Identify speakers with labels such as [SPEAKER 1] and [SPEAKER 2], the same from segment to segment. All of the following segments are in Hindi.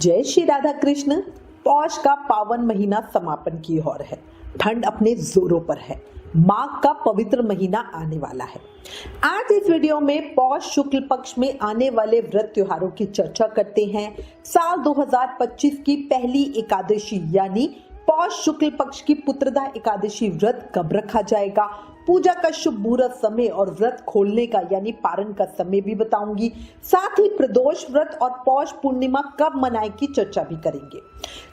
[SPEAKER 1] जय श्री राधा कृष्ण। पौष का पावन महीना समापन की ओर है। ठंड अपने जोरों पर है। माघ का पवित्र महीना आने वाला है। आज इस वीडियो में पौष शुक्ल पक्ष में आने वाले व्रत त्योहारों की चर्चा करते हैं। साल 2025 की पहली एकादशी यानी पौष शुक्ल पक्ष की पुत्रदा एकादशी व्रत कब रखा जाएगा, पूजा का शुभ मुहूर्त समय और व्रत खोलने का यानी पारण का समय भी बताऊंगी। साथ ही प्रदोष व्रत और पौष पूर्णिमा कब मनाए की चर्चा भी करेंगे।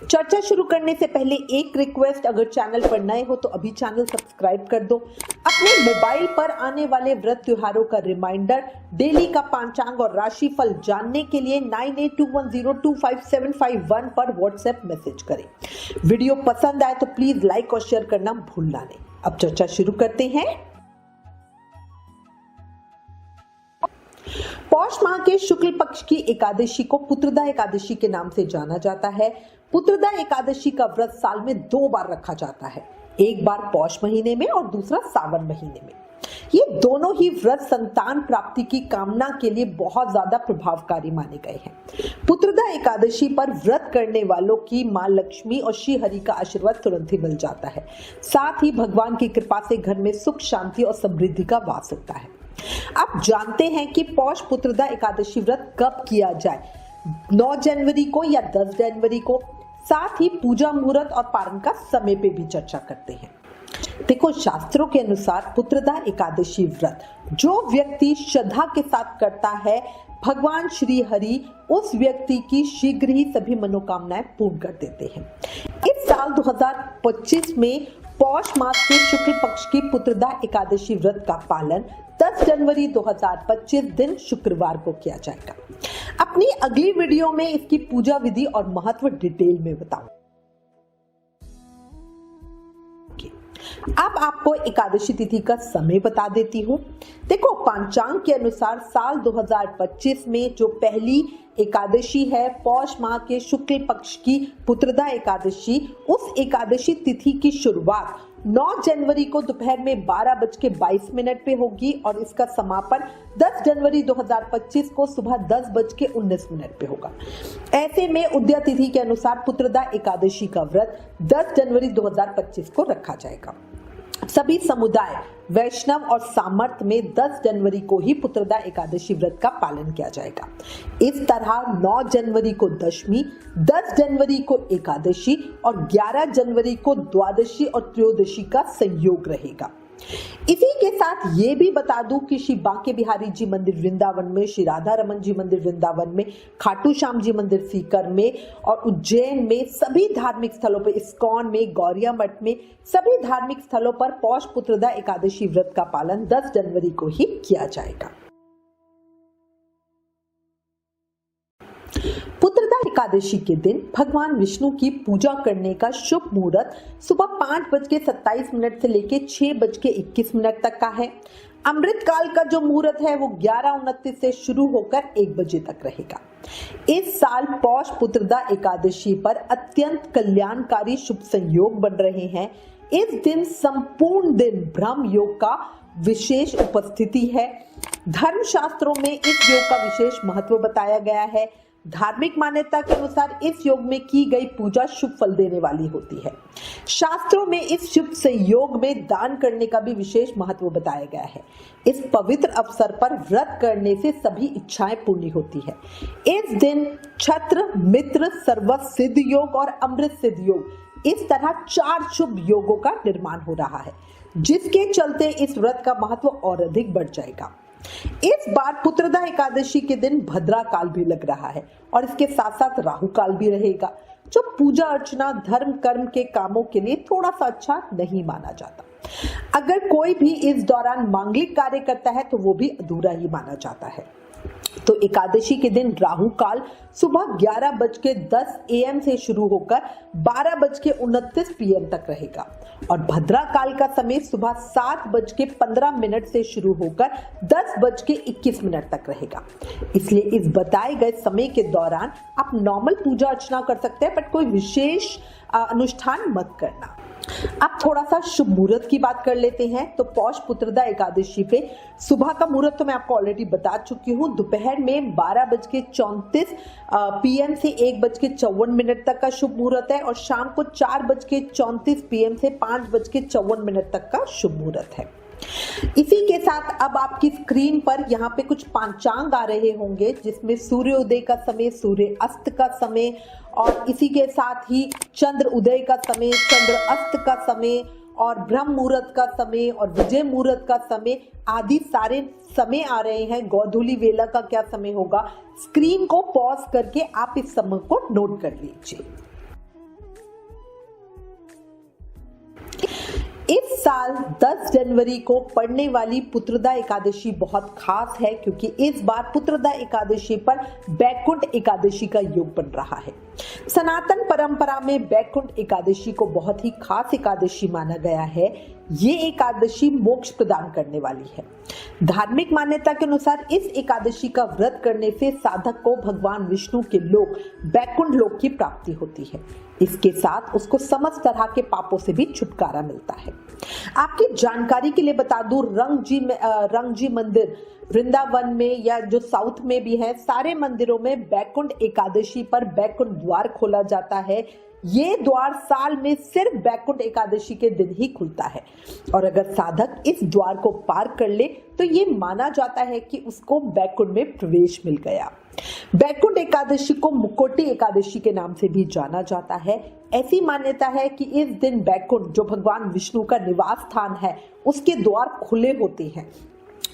[SPEAKER 1] चर्चा शुरू करने से पहले एक रिक्वेस्ट, अगर चैनल पर नए हो तो अभी चैनल सब्सक्राइब कर दो। अपने मोबाइल पर आने वाले व्रत त्योहारों का रिमाइंडर, डेली का पंचांग और राशिफल जानने के लिए 9821025751 पर व्हाट्सएप मैसेज करें। वीडियो पसंद आए तो प्लीज लाइक और शेयर करना भूलना नहीं। अब चर्चा शुरू करते हैं। पौष माह के शुक्ल पक्ष की एकादशी को पुत्रदा एकादशी के नाम से जाना जाता है। पुत्रदा एकादशी का व्रत साल में 2 बार रखा जाता है, एक बार पौष महीने में और दूसरा सावन महीने में। ये दोनों ही व्रत संतान प्राप्ति की कामना के लिए बहुत ज्यादा प्रभावकारी माने गए हैं। पुत्रदा एकादशी पर व्रत करने वालों की मां लक्ष्मी और श्री हरि का आशीर्वाद तुरंत ही मिल जाता है। साथ ही भगवान की कृपा से घर में सुख, शांति और समृद्धि का वास होता है। अब जानते हैं कि पौष पुत्रदा एकादशी व्रत कब किया जाए, 9 जनवरी को या 10 जनवरी को। साथ ही पूजा मुहूर्त और पारण का समय पे भी चर्चा करते हैं। देखो, शास्त्रों के अनुसार पुत्रदा एकादशी व्रत जो व्यक्ति श्रद्धा के साथ करता है, भगवान श्री हरि उस व्यक्ति की शीघ्र ही सभी मनोकामनाएं पूर्ण कर देते हैं। इस साल 2025 में पौष मास के शुक्ल पक्ष की पुत्रदा एकादशी व्रत का पालन 10 जनवरी 2025 दिन शुक्रवार को किया जाएगा। अपनी अगली वीडियो में इसकी पूजा विधि और महत्व डिटेल में बताऊंगा। अब आपको एकादशी तिथि का समय बता देती हूँ। देखो, पंचांग के अनुसार साल 2025 में जो पहली एकादशी है, पौष माह के शुक्ल पक्ष की पुत्रदा एकादशी, उस एकादशी तिथि की शुरुआत 9 जनवरी को दोपहर में 12:22 पे होगी और इसका समापन 10 जनवरी 2025 को सुबह 10:19 पे होगा। ऐसे में उदया तिथि के अनुसार पुत्रदा एकादशी का व्रत 10 जनवरी 2025 को रखा जाएगा। सभी समुदाय वैष्णव और सामर्थ में 10 जनवरी को ही पुत्रदा एकादशी व्रत का पालन किया जाएगा। इस तरह 9 जनवरी को दशमी, 10 जनवरी को एकादशी और 11 जनवरी को द्वादशी और त्रयोदशी का संयोग रहेगा। इसी के साथ ये भी बता दूं कि श्री बांके बिहारी जी मंदिर वृंदावन में, श्री राधा रमन जी मंदिर वृंदावन में, खाटू श्याम जी मंदिर सीकर में और उज्जैन में, सभी धार्मिक स्थलों पर, इस्कॉन में, गौरिया मठ में, सभी धार्मिक स्थलों पर पौष पुत्रदा एकादशी व्रत का पालन 10 जनवरी को ही किया जाएगा। पुत्रदा एकादशी के दिन भगवान विष्णु की पूजा करने का शुभ मुहूर्त सुबह 5:27 से लेके 6:21 तक का है। अमृत काल का जो मुहूर्त है वो 11:29 से शुरू होकर 1 बजे तक रहेगा। इस साल पौष पुत्रदा एकादशी पर अत्यंत कल्याणकारी शुभ संयोग बन रहे हैं। इस दिन संपूर्ण दिन ब्रह्म योग का विशेष उपस्थिति है। धर्म शास्त्रों में इस योग का विशेष महत्व बताया गया है। धार्मिक मान्यता के अनुसार इस योग में की गई पूजा शुभ फल देने वाली होती है। शास्त्रों में इस शुभ संयोग में दान करने का भी विशेष महत्व बताया गया है। इस पवित्र अवसर पर व्रत करने से सभी इच्छाएं पूर्ण होती है। इस दिन छत्र, मित्र, सर्वस्व सिद्ध योग और अमृत सिद्ध योग, इस तरह 4 शुभ योगों का निर्माण हो रहा है, जिसके चलते इस व्रत का महत्व और अधिक बढ़ जाएगा। इस बार पुत्रदा एकादशी के दिन भद्रा काल भी लग रहा है और इसके साथ साथ राहु काल भी रहेगा, जो पूजा अर्चना, धर्म कर्म के कामों के लिए थोड़ा सा अच्छा नहीं माना जाता। अगर कोई भी इस दौरान मांगलिक कार्य करता है तो वो भी अधूरा ही माना जाता है। तो एकादशी के दिन राहु काल सुबह 11:10 AM से शुरू होकर 12:29 PM तक रहेगा और भद्रा काल का समय सुबह 7:15 से शुरू होकर 10:21 तक रहेगा। इसलिए इस बताए गए समय के दौरान आप नॉर्मल पूजा अर्चना कर सकते हैं, बट कोई विशेष अनुष्ठान मत करना। अब थोड़ा सा शुभ मुहूर्त की बात कर लेते हैं। तो पौष पुत्रदा एकादशी पे सुबह का मुहूर्त तो मैं आपको ऑलरेडी बता चुकी हूँ। दोपहर में 12:34 PM से 1:54 तक का शुभ मुहूर्त है और शाम को 4:34 PM से 5:54 तक का शुभ मुहूर्त है। इसी के साथ अब आपकी स्क्रीन पर यहाँ पे कुछ पंचांग आ रहे होंगे, जिसमें सूर्योदय का समय, सूर्य अस्त का समय और इसी के साथ ही चंद्र उदय का समय, चंद्र अस्त का समय और ब्रह्म मुहूर्त का समय और विजय मुहूर्त का समय आदि सारे समय आ रहे हैं। गोधूली वेला का क्या समय होगा, स्क्रीन को पॉज करके आप इस समय को नोट कर लीजिए। इस साल 10 जनवरी को पड़ने वाली पुत्रदा एकादशी बहुत खास है, क्योंकि इस बार पुत्रदा एकादशी पर बैकुंठ एकादशी का योग बन रहा है। सनातन परंपरा में बैकुंठ एकादशी को बहुत ही खास एकादशी माना गया है। ये एकादशी मोक्ष प्रदान करने वाली है। धार्मिक मान्यता के अनुसार इस एकादशी का व्रत करने से साधक को भगवान विष्णु के लोक बैकुंठ लोक की प्राप्ति होती है। इसके साथ उसको समस्त तरह के पापों से भी छुटकारा मिलता है। आपकी जानकारी के लिए बता दूं, रंगजी मंदिर वृंदावन में या जो साउथ में भी है, सारे मंदिरों में बैकुंठ एकादशी पर बैकुंठ द्वार खोला जाता है। ये द्वार साल में सिर्फ बैकुंठ एकादशी के दिन ही खुलता है और अगर साधक इस द्वार को पार कर ले तो ये माना जाता है कि उसको बैकुंठ में प्रवेश मिल गया। बैकुंठ एकादशी को मुक्कोटी एकादशी के नाम से भी जाना जाता है। ऐसी मान्यता है कि इस दिन बैकुंठ, जो भगवान विष्णु का निवास स्थान है, उसके द्वार खुले होते हैं।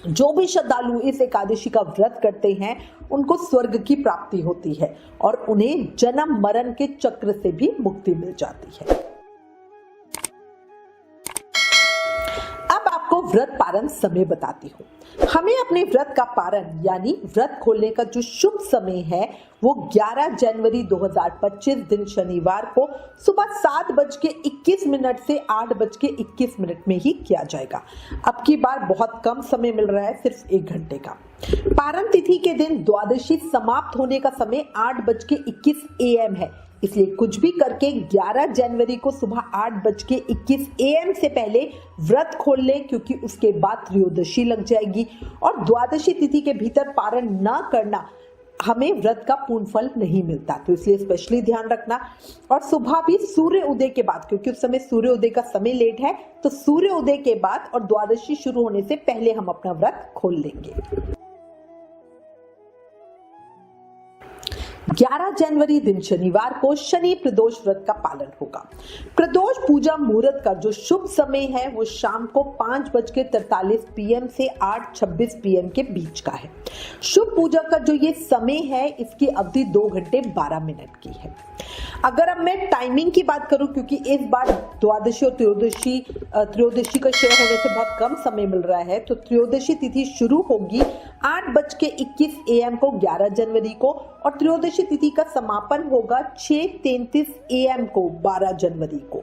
[SPEAKER 1] जो भी श्रद्धालु इस एकादशी का व्रत करते हैं उनको स्वर्ग की प्राप्ति होती है और उन्हें जन्म मरण के चक्र से भी मुक्ति मिल जाती है। अब आपको व्रत पारण समय बताती हूँ। हमें अपने व्रत का पारण यानी व्रत खोलने का जो शुभ समय है वो 11 जनवरी 2025 दिन शनिवार को सुबह 7:21 से 8:21 में ही किया जाएगा। अब की बार बहुत कम समय मिल रहा है, सिर्फ 1 घंटे का। पारण तिथि के दिन द्वादशी समाप्त होने का समय 8:21 AM है, इसलिए कुछ भी करके 11 जनवरी को सुबह 8:21 AM से पहले व्रत खोल ले, क्योंकि उसके बाद त्रयोदशी लग जाएगी और द्वादशी तिथि के भीतर पारण न करना हमें व्रत का पूर्ण फल नहीं मिलता। तो इसलिए स्पेशली ध्यान रखना। और सुबह भी सूर्य उदय के बाद, क्योंकि उस समय सूर्य उदय का समय लेट है, तो सूर्य उदय के बाद और द्वादशी शुरू होने से पहले हम अपना व्रत खोल लेंगे। 11 जनवरी दिन शनिवार को शनि प्रदोष व्रत का पालन होगा। प्रदोष पूजा मुहूर्त का जो शुभ समय है वो शाम को 5:43 PM से 8:26 PM के बीच का है। शुभ पूजा का जो ये समय है इसकी अवधि 2 घंटे 12 मिनट की है। अगर अब मैं टाइमिंग की बात करूं, क्योंकि इस बार द्वादशी और त्रयोदशी का शेयर होने से बहुत कम समय मिल रहा है, तो त्रयोदशी तिथि शुरू होगी 8:21 AM को 11 जनवरी को और त्रयोदशी तिथि का समापन होगा 6:33 AM को 12 जनवरी को।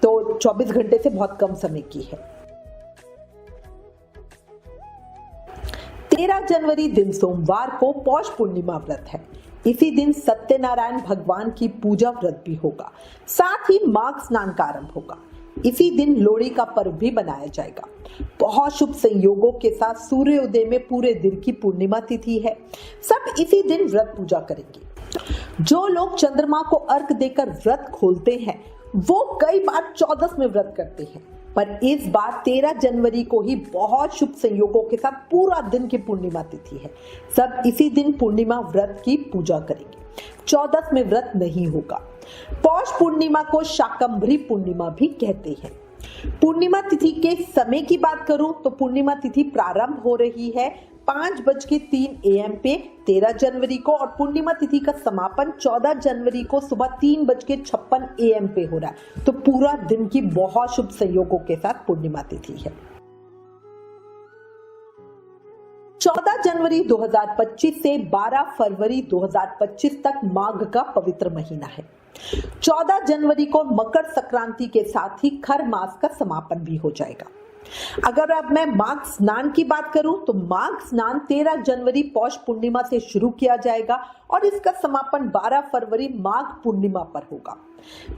[SPEAKER 1] तो 24 घंटे से बहुत कम समय की है। 13 जनवरी दिन सोमवार को पौष पूर्णिमा व्रत है। इसी दिन सत्यनारायण भगवान की पूजा व्रत भी होगा, साथ ही माघ स्नान का आरंभ होगा। इसी दिन लोहड़ी का पर्व भी मनाया जाएगा। बहुत शुभ संयोगों के साथ सूर्योदय में पूरे दिन की पूर्णिमा तिथि है। सब इसी दिन व्रत पूजा करेंगे। जो लोग चंद्रमा को अर्घ देकर व्रत खोलते हैं वो कई बार 14 में व्रत करते हैं, पर इस बार 13 जनवरी को ही बहुत शुभ संयोगों के साथ पूरा दिन की पूर्णिमा तिथि है। सब इसी दिन पूर्णिमा व्रत की पूजा करेंगे। 14 में व्रत नहीं होगा। पौष पूर्णिमा को शाकंभरी पूर्णिमा भी कहते हैं। पूर्णिमा तिथि के समय की बात करूं तो पूर्णिमा तिथि प्रारंभ हो रही है 5:03 AM पे 13 जनवरी को और पूर्णिमा तिथि का समापन 14 जनवरी को सुबह 3:56 AM पे हो रहा है। तो पूरा दिन की बहुत शुभ संयोगों के साथ पूर्णिमा तिथि है। 14 जनवरी 2025 से 12 फरवरी 2025 तक माघ का पवित्र महीना है। 14 जनवरी को मकर संक्रांति के साथ ही खर मास का समापन भी हो जाएगा। अगर अब मैं माघ स्नान की बात करूं तो माघ स्नान 13 जनवरी पौष पूर्णिमा से शुरू किया जाएगा और इसका समापन 12 फरवरी माघ पूर्णिमा पर होगा।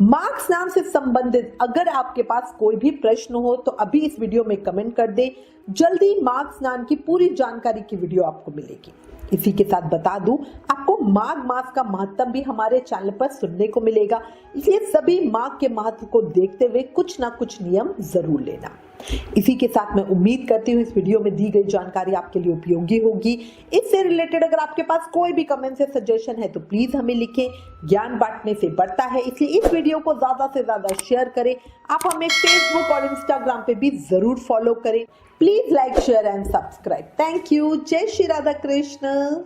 [SPEAKER 1] माघ स्नान से संबंधित अगर आपके पास कोई भी प्रश्न हो तो अभी इस वीडियो में कमेंट कर दे। जल्दी माघ स्नान की पूरी जानकारी की वीडियो आपको मिलेगी। इसी के साथ बता दूं, आपको माघ मास का महत्व भी हमारे चैनल पर सुनने को मिलेगा, इसलिए सभी माघ के महत्व को देखते हुए कुछ ना कुछ नियम जरूर लेना। इसी के साथ मैं उम्मीद करती हूँ इस वीडियो में दी गई जानकारी आपके लिए उपयोगी होगी। इससे रिलेटेड अगर आपके पास कोई भी कमेंट या सजेशन है तो प्लीज हमें लिखें। ज्ञान बांटने से बढ़ता है, इसलिए इस वीडियो को ज्यादा से ज्यादा शेयर करें। आप हमें फेसबुक और इंस्टाग्राम पे भी जरूर फॉलो करें। Please like, share and subscribe. Thank you. जय श्री राधा कृष्ण।